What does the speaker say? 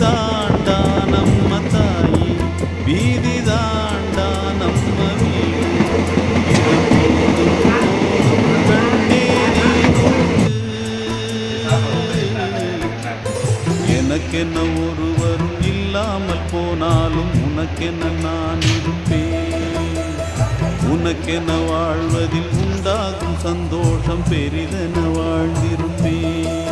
தாண்டா நம்ம தாயி, வீதி தாண்டா நம்ம வீடு. இது போதும் போதும் கண்ணே நீ தூங்கு. எனக்கென்ன ஒருவரும் இல்லாமல் போனாலும் உனக்கென்ன நான் இருப்பேன். உனக்கென வாழ்வதில் உண்டாகும் சந்தோஷம் பெரிதென வாழ்ந்திருப்பேன்.